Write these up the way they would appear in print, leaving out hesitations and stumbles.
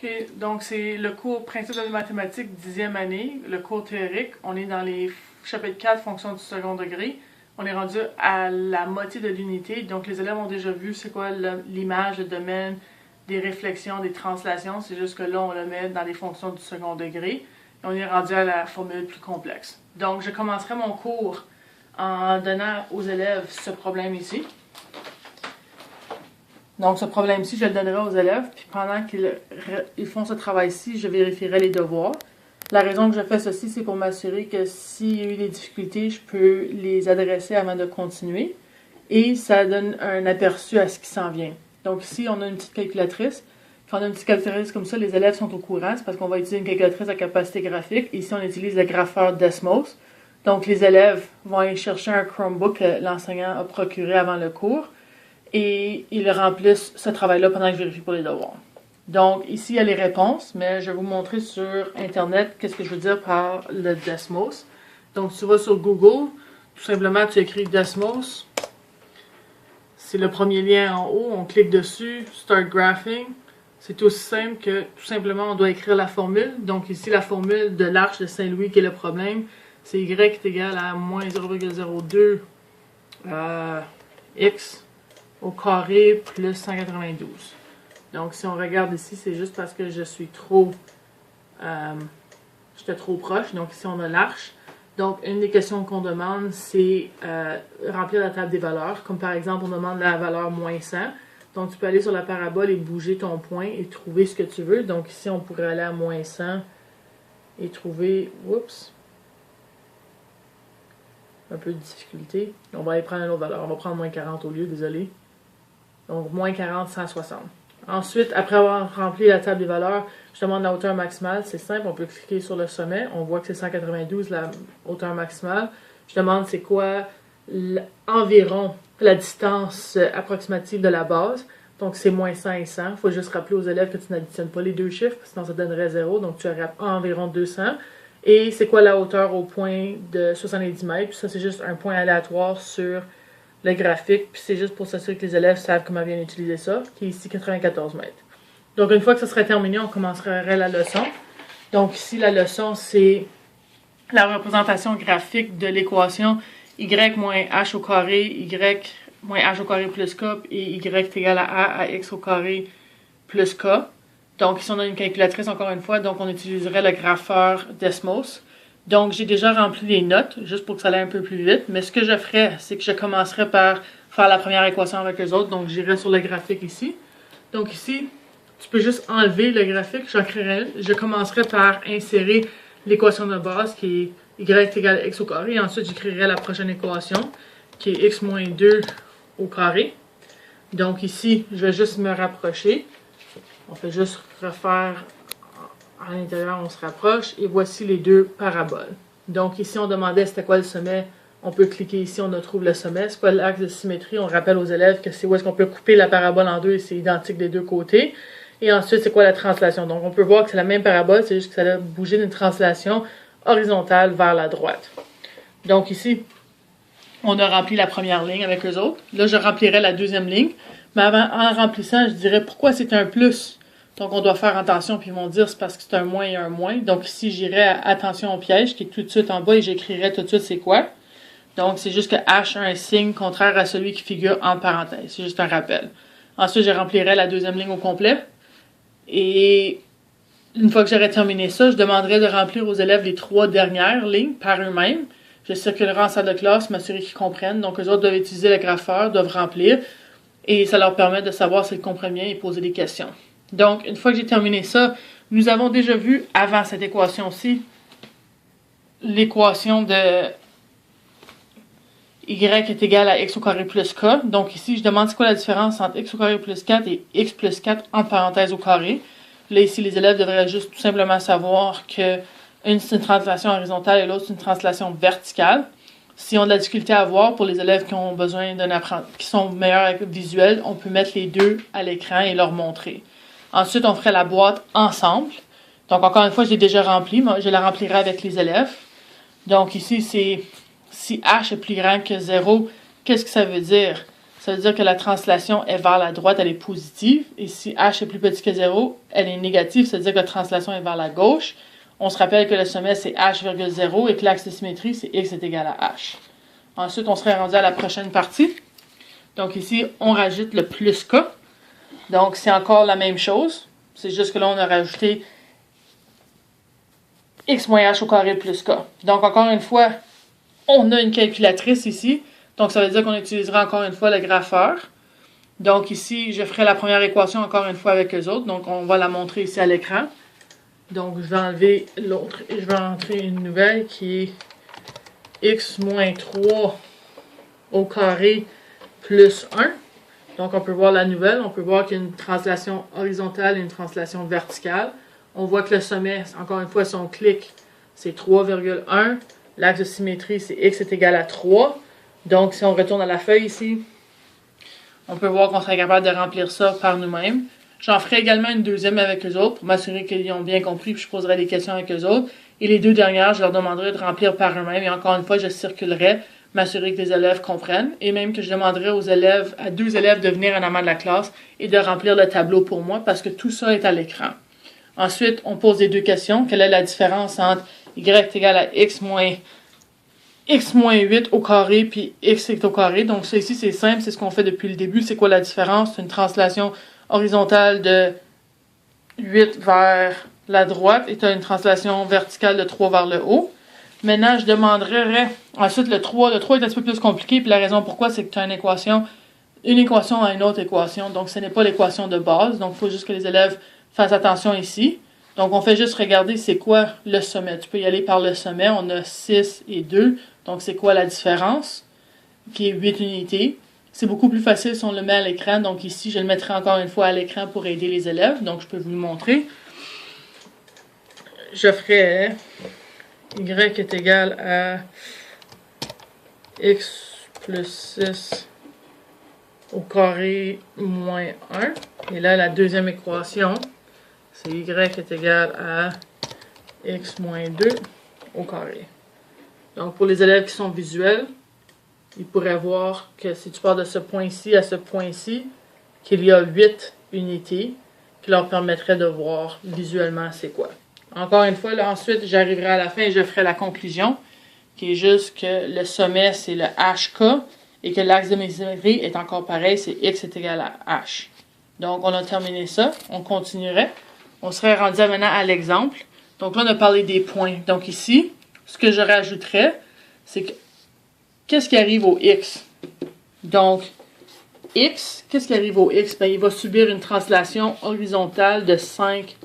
OK, donc c'est le cours Principes de mathématiques 10e année, le cours théorique. On est dans les chapitres 4, fonctions du second degré. On est rendu à la moitié de l'unité, donc les élèves ont déjà vu c'est quoi l'image, le domaine, des réflexions, des translations. C'est juste que là, on le met dans les fonctions du second degré. Et on est rendu à la formule plus complexe. Donc, je commencerai mon cours en donnant aux élèves ce problème ici. Donc, ce problème-ci, je le donnerai aux élèves, puis pendant qu'ils font ce travail-ci, je vérifierai les devoirs. La raison que je fais ceci, c'est pour m'assurer que s'il y a eu des difficultés, je peux les adresser avant de continuer. Et ça donne un aperçu à ce qui s'en vient. Donc ici, on a une petite calculatrice. Quand on a une petite calculatrice comme ça, les élèves sont au courant. C'est parce qu'on va utiliser une calculatrice à capacité graphique. Ici, on utilise le grapheur Desmos. Donc les élèves vont aller chercher un Chromebook que l'enseignant a procuré avant le cours. Et ils remplissent ce travail-là pendant que je vérifie pour les devoirs. Donc, ici, il y a les réponses, mais je vais vous montrer sur Internet qu'est-ce que je veux dire par le Desmos. Donc, tu vas sur Google, tout simplement, tu écris Desmos. C'est le premier lien en haut, on clique dessus, Start Graphing. C'est aussi simple que, tout simplement, on doit écrire la formule. Donc, ici, la formule de l'arche de Saint-Louis qui est le problème, c'est y est égal à moins 0,02 x au carré plus 192. Donc, si on regarde ici, c'est juste parce que j'étais trop proche. Donc, ici, on a l'arche. Donc, une des questions qu'on demande, c'est remplir la table des valeurs. Comme par exemple, on demande la valeur moins 100. Donc, tu peux aller sur la parabole et bouger ton point et trouver ce que tu veux. Donc, ici, on pourrait aller à moins 100 et trouver... Oups! Un peu de difficulté. On va aller prendre une autre valeur. On va prendre moins 40 au lieu, désolé. Donc, moins 40, 160. Ensuite, après avoir rempli la table des valeurs, je demande la hauteur maximale. C'est simple, on peut cliquer sur le sommet. On voit que c'est 192 la hauteur maximale. Je demande c'est quoi environ la distance approximative de la base. Donc, c'est moins 100 et 100. Il faut juste rappeler aux élèves que tu n'additionnes pas les deux chiffres, sinon ça donnerait 0. Donc, tu aurais environ 200. Et c'est quoi la hauteur au point de 70 mètres. Puis ça, c'est juste un point aléatoire sur le graphique, puis c'est juste pour s'assurer que les élèves savent comment bien utiliser ça, qui est ici 94 mètres. Donc, une fois que ça serait terminé, on commencerait la leçon. Donc, ici, la leçon, c'est la représentation graphique de l'équation y moins h au carré, y moins h au carré plus k, et y est égal à x au carré plus k. Donc, ici, on a une calculatrice, encore une fois, donc on utiliserait le grapheur Desmos. Donc, j'ai déjà rempli les notes, juste pour que ça aille un peu plus vite. Mais ce que je ferais, c'est que je commencerai par faire la première équation avec eux autres. Donc, j'irai sur le graphique ici. Donc, ici, tu peux juste enlever le graphique. Je commencerai par insérer l'équation de base qui est y égale à x au carré. Et ensuite, j'écrirai la prochaine équation qui est x moins 2 au carré. Donc, ici, je vais juste me rapprocher. On fait juste refaire... À l'intérieur, on se rapproche et voici les deux paraboles. Donc ici, on demandait c'était quoi le sommet. On peut cliquer ici, on trouve le sommet. C'est quoi l'axe de symétrie? On rappelle aux élèves que c'est où est-ce qu'on peut couper la parabole en deux et c'est identique des deux côtés. Et ensuite, c'est quoi la translation? Donc on peut voir que c'est la même parabole, c'est juste que ça a bougé d'une translation horizontale vers la droite. Donc ici, on a rempli la première ligne avec eux autres. Là, je remplirai la deuxième ligne. Mais en remplissant, je dirais pourquoi c'est un plus. Donc, on doit faire attention, puis ils vont dire c'est parce que c'est un moins et un moins. Donc, ici, j'irai à attention au piège, qui est tout de suite en bas, et j'écrirai tout de suite c'est quoi. Donc, c'est juste que H a un signe contraire à celui qui figure en parenthèse. C'est juste un rappel. Ensuite, je remplirai la deuxième ligne au complet. Et une fois que j'aurai terminé ça, je demanderai de remplir aux élèves les 3 dernières lignes par eux-mêmes. Je circulerai en salle de classe, m'assurer qu'ils comprennent. Donc, eux autres doivent utiliser le grapheur, doivent remplir. Et ça leur permet de savoir s'ils comprennent bien et poser des questions. Donc, une fois que j'ai terminé ça, nous avons déjà vu, avant cette équation-ci, l'équation de y est égal à x au carré plus k. Donc ici, je demande c'est quoi la différence entre x au carré plus 4 et x plus 4 en parenthèse au carré. Là, ici, les élèves devraient juste tout simplement savoir que une, c'est une translation horizontale et l'autre, c'est une translation verticale. S'ils ont de la difficulté à voir, pour les élèves qui ont besoin qui sont meilleurs avec le visuel, on peut mettre les deux à l'écran et leur montrer. Ensuite, on ferait la boîte ensemble. Donc, encore une fois, je l'ai déjà remplie, mais je la remplirai avec les élèves. Donc, ici, c'est si h est plus grand que 0, qu'est-ce que ça veut dire? ça veut dire que la translation est vers la droite, elle est positive. Et si h est plus petit que 0, elle est négative, ça veut dire que la translation est vers la gauche. On se rappelle que le sommet, c'est h,0 et que l'axe de symétrie, c'est x est égal à h. Ensuite, on serait rendu à la prochaine partie. Donc ici, on rajoute le plus k. Donc, c'est encore la même chose. C'est juste que là, on a rajouté x moins h au carré plus k. Donc, encore une fois, on a une calculatrice ici. Donc, ça veut dire qu'on utilisera encore une fois le grapheur. Donc, ici, je ferai la première équation encore une fois avec eux autres. Donc, on va la montrer ici à l'écran. Donc, je vais enlever l'autre et je vais entrer une nouvelle qui est x moins 3 au carré plus 1. Donc, on peut voir la nouvelle. On peut voir qu'il y a une translation horizontale et une translation verticale. On voit que le sommet, encore une fois, si on clique, c'est 3,1. L'axe de symétrie, c'est x est égal à 3. Donc, si on retourne à la feuille ici, on peut voir qu'on serait capable de remplir ça par nous-mêmes. J'en ferai également une deuxième avec eux autres pour m'assurer qu'ils ont bien compris, puis je poserai des questions avec eux autres. Et les deux dernières, je leur demanderai de remplir par eux-mêmes. Et encore une fois, je circulerai, m'assurer que les élèves comprennent. Et même que je demanderai aux élèves, à 2 élèves de venir en amont de la classe et de remplir le tableau pour moi parce que tout ça est à l'écran. Ensuite, on pose les deux questions. Quelle est la différence entre y est égal à x moins 8 au carré puis x est au carré. Donc ça ici, c'est simple, c'est ce qu'on fait depuis le début. C'est quoi la différence? C'est une translation horizontale de 8 vers la droite et tu as une translation verticale de 3 vers le haut. Maintenant, je demanderai ensuite le 3. Le 3 est un petit peu plus compliqué, puis la raison pourquoi, c'est que tu as une équation à une autre équation. Donc, ce n'est pas l'équation de base. Donc, il faut juste que les élèves fassent attention ici. Donc, on fait juste regarder c'est quoi le sommet. Tu peux y aller par le sommet. On a 6 et 2. Donc, c'est quoi la différence? Qui est 8 unités. C'est beaucoup plus facile si on le met à l'écran. Donc ici, je le mettrai encore une fois à l'écran pour aider les élèves. Donc je peux vous le montrer. Je ferai y est égal à x plus 6 au carré moins 1. Et là, la deuxième équation, c'est y est égal à x moins 2 au carré. Donc pour les élèves qui sont visuels, ils pourraient voir que si tu pars de ce point-ci à ce point-ci, qu'il y a 8 unités qui leur permettraient de voir visuellement c'est quoi. Encore une fois, là, ensuite, j'arriverai à la fin et je ferai la conclusion, qui est juste que le sommet, c'est le HK, et que l'axe de symétrie est encore pareil, c'est x est égal à h. Donc, on a terminé ça. On continuerait. On serait rendu maintenant à l'exemple. Donc là, on a parlé des points. Donc ici, ce que je rajouterais, c'est que qu'est-ce qui arrive au x? Donc, x, qu'est-ce qui arrive au x? Ben, il va subir une translation horizontale de 5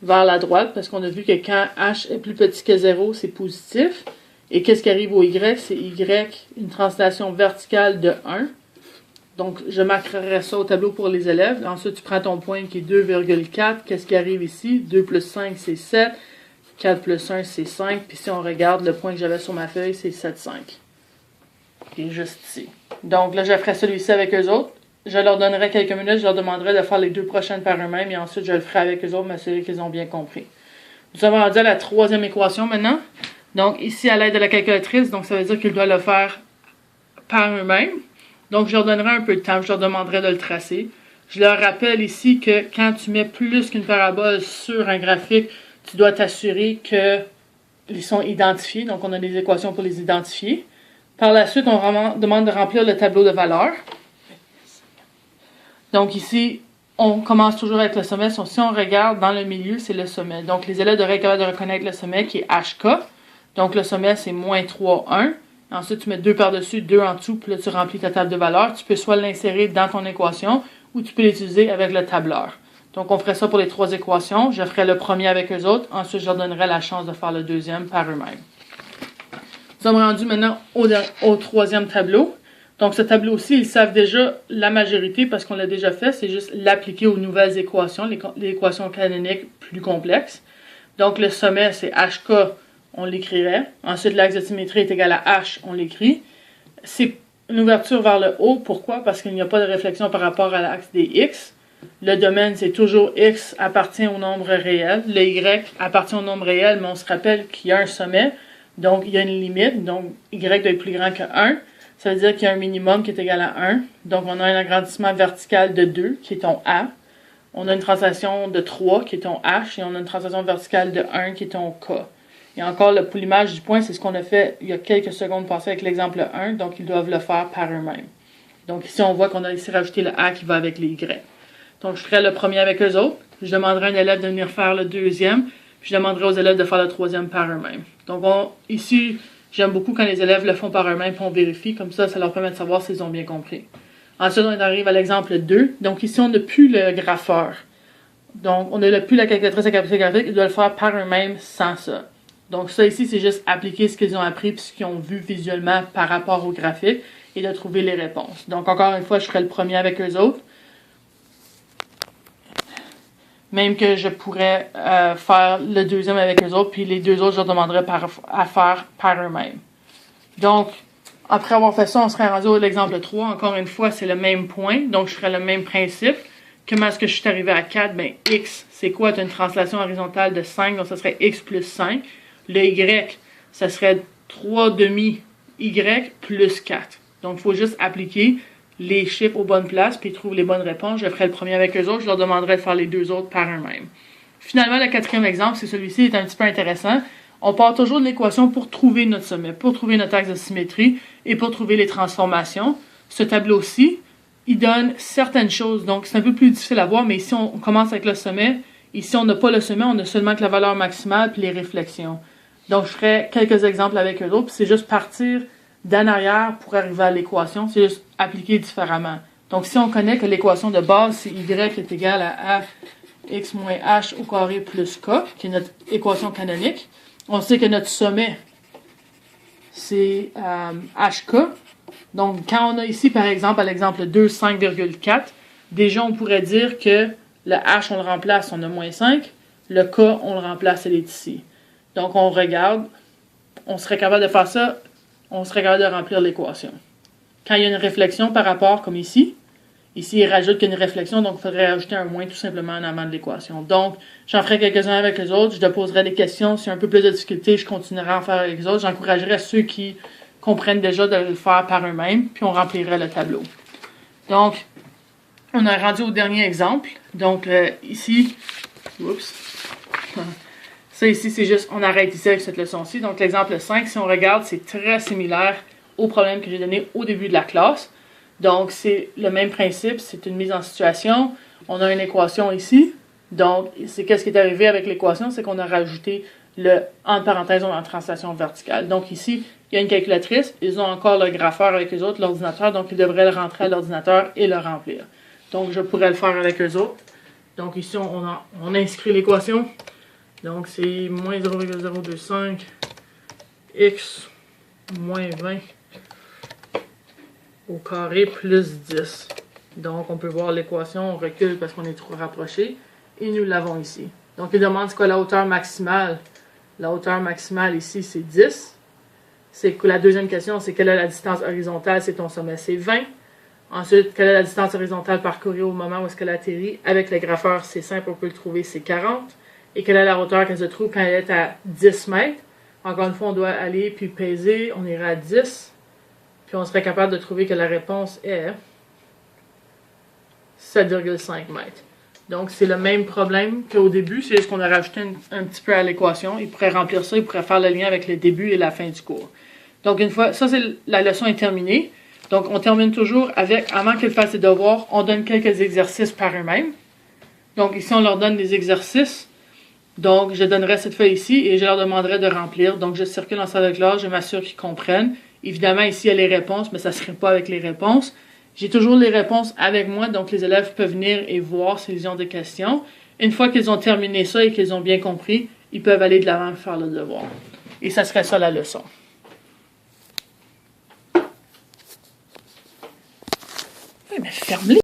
vers la droite, parce qu'on a vu que quand h est plus petit que 0, c'est positif. Et qu'est-ce qui arrive au y? C'est y, une translation verticale de 1. Donc, je marquerai ça au tableau pour les élèves. Ensuite, tu prends ton point qui est 2,4. Qu'est-ce qui arrive ici? 2 plus 5, c'est 7. 4 plus 1, c'est 5. Puis si on regarde le point que j'avais sur ma feuille, c'est 7,5. Qui est juste ici. Donc là, je ferai celui-ci avec eux autres. Je leur donnerai quelques minutes. Je leur demanderai de faire les deux prochaines par eux-mêmes. Et ensuite, je le ferai avec eux autres, m'assurer qu'ils ont bien compris. Nous avons rendu à la troisième équation maintenant. Donc ici, à l'aide de la calculatrice, donc ça veut dire qu'ils doivent le faire par eux-mêmes. Donc, je leur donnerai un peu de temps, je leur demanderai de le tracer. Je leur rappelle ici que quand tu mets plus qu'une parabole sur un graphique, tu dois t'assurer qu'ils sont identifiés. Donc, on a des équations pour les identifier. Par la suite, on demande de remplir le tableau de valeurs. Donc, ici, on commence toujours avec le sommet. Si on regarde dans le milieu, c'est le sommet. Donc, les élèves devraient être capables de reconnaître le sommet qui est HK. Donc, le sommet, c'est moins 3, 1. Ensuite, tu mets 2 par-dessus, 2 en dessous, puis là, tu remplis ta table de valeurs. Tu peux soit l'insérer dans ton équation ou tu peux l'utiliser avec le tableur. Donc, on ferait ça pour les 3 équations. Je ferai le premier avec eux autres. Ensuite, je leur donnerai la chance de faire le deuxième par eux-mêmes. Nous sommes rendus maintenant au troisième tableau. Donc, ce tableau-ci, ils savent déjà la majorité parce qu'on l'a déjà fait. C'est juste l'appliquer aux nouvelles équations, les équations canoniques plus complexes. Donc, le sommet, c'est HK. On l'écrirait. Ensuite, l'axe de symétrie est égal à h, on l'écrit. C'est une ouverture vers le haut. Pourquoi? Parce qu'il n'y a pas de réflexion par rapport à l'axe des x. Le domaine, c'est toujours x appartient au nombre réel. Le y appartient au nombre réel, mais on se rappelle qu'il y a un sommet. Donc, il y a une limite. Donc, y doit être plus grand que 1. ça veut dire qu'il y a un minimum qui est égal à 1. Donc, on a un agrandissement vertical de 2, qui est ton A. On a une translation de 3, qui est ton H. Et on a une translation verticale de 1, qui est ton K. Et encore, pour l'image du point, c'est ce qu'on a fait il y a quelques secondes passées avec l'exemple 1. Donc, ils doivent le faire par eux-mêmes. Donc, ici, on voit qu'on a ici rajouté le A qui va avec les Y. Donc, je ferai le premier avec eux autres. Je demanderai à un élève de venir faire le deuxième. Puis, je demanderai aux élèves de faire le troisième par eux-mêmes. Donc, ici, j'aime beaucoup quand les élèves le font par eux-mêmes et on vérifie. Comme ça leur permet de savoir s'ils ont bien compris. Ensuite, on arrive à l'exemple 2. Donc, ici, on n'a plus le grapheur. Donc, on n'a plus la calculatrice à capacité graphique. Ils doivent le faire par eux-mêmes sans ça. Donc, ça ici, c'est juste appliquer ce qu'ils ont appris et ce qu'ils ont vu visuellement par rapport au graphique et de trouver les réponses. Donc, encore une fois, je ferai le premier avec eux autres. Même que je pourrais faire le deuxième avec eux autres, puis les deux autres, je leur demanderais à faire par eux-mêmes. Donc, après avoir fait ça, on serait rendu à l'exemple 3. Encore une fois, c'est le même point, donc je ferais le même principe. Comment est-ce que je suis arrivé à 4? Ben, x, c'est quoi? Tu as une translation horizontale de 5, donc ça serait x plus 5. Le y, ça serait 3 demi y plus 4. Donc, il faut juste appliquer les chiffres aux bonnes places, puis ils trouvent les bonnes réponses. Je ferai le premier avec eux autres, je leur demanderai de faire les deux autres par eux-mêmes. Finalement, le quatrième exemple, c'est celui-ci, est un petit peu intéressant. On part toujours de l'équation pour trouver notre sommet, pour trouver notre axe de symétrie et pour trouver les transformations. Ce tableau-ci, il donne certaines choses, donc c'est un peu plus difficile à voir, mais ici, on commence avec le sommet. Ici, on n'a pas le sommet, on a seulement que la valeur maximale puis les réflexions. Donc, je ferai quelques exemples avec eux autres, puis c'est juste partir d'en arrière pour arriver à l'équation, c'est juste appliquer différemment. Donc, si on connaît que l'équation de base, c'est y est égal à x moins h au carré plus k, qui est notre équation canonique, on sait que notre sommet, c'est hk. Donc, quand on a ici, par exemple, à l'exemple 2, 5,4, déjà, on pourrait dire que le h, on le remplace, on a moins 5. Le k, on le remplace, il est ici. Donc, on regarde, on serait capable de faire ça, on serait capable de remplir l'équation. Quand il y a une réflexion par rapport, comme ici, il rajoute qu'il y a une réflexion, donc il faudrait rajouter un moins tout simplement en amont de l'équation. Donc, j'en ferai quelques-uns avec les autres, je te poserai des questions, s'il y a un peu plus de difficultés, je continuerai à en faire avec les autres. J'encouragerai ceux qui comprennent déjà de le faire par eux-mêmes, puis on remplirait le tableau. Donc, on a rendu au dernier exemple. Donc, ici, ça ici, c'est juste, on arrête ici avec cette leçon-ci. Donc, l'exemple 5, si on regarde, c'est très similaire au problème que j'ai donné au début de la classe. Donc, c'est le même principe, c'est une mise en situation. On a une équation ici. Donc, c'est qu'est-ce qui est arrivé avec l'équation, c'est qu'on a rajouté le, entre parenthèses, on a une translation verticale. Donc, ici, il y a une calculatrice. Ils ont encore le grapheur avec eux autres, l'ordinateur. Donc, ils devraient le rentrer à l'ordinateur et le remplir. Donc, je pourrais le faire avec eux autres. Donc, ici, on inscrit l'équation. Donc, c'est moins 0,025 x moins 20 au carré plus 10. Donc, on peut voir l'équation, on recule parce qu'on est trop rapproché. Et nous l'avons ici. Donc, il demande c'est quoi la hauteur maximale. La hauteur maximale ici, c'est 10. La deuxième question, c'est quelle est la distance horizontale, c'est ton sommet, c'est 20. Ensuite, quelle est la distance horizontale parcourue au moment où est-ce qu'elle atterrit? Avec le grapheur, c'est simple, on peut le trouver, c'est 40. Et quelle est la hauteur qu'elle se trouve quand elle est à 10 mètres? Encore une fois, on doit aller puis peser, on ira à 10. Puis on serait capable de trouver que la réponse est 7,5 mètres. Donc, c'est le même problème qu'au début, c'est juste qu'on a rajouté un petit peu à l'équation. Il pourrait remplir ça, il pourrait faire le lien avec le début et la fin du cours. Donc, une fois, ça, la leçon est terminée. Donc, on termine toujours avec, avant qu'ils fassent les devoirs, on donne quelques exercices par eux-mêmes. Donc, ici, on leur donne des exercices. Donc, je donnerai cette feuille ici et je leur demanderai de remplir. Donc, je circule en salle de classe, je m'assure qu'ils comprennent. Évidemment, ici, il y a les réponses, mais ça ne serait pas avec les réponses. J'ai toujours les réponses avec moi, donc les élèves peuvent venir et voir s'ils ont des questions. Une fois qu'ils ont terminé ça et qu'ils ont bien compris, ils peuvent aller de l'avant et faire le devoir. Et ça serait ça la leçon. Oui, mais ferme-les!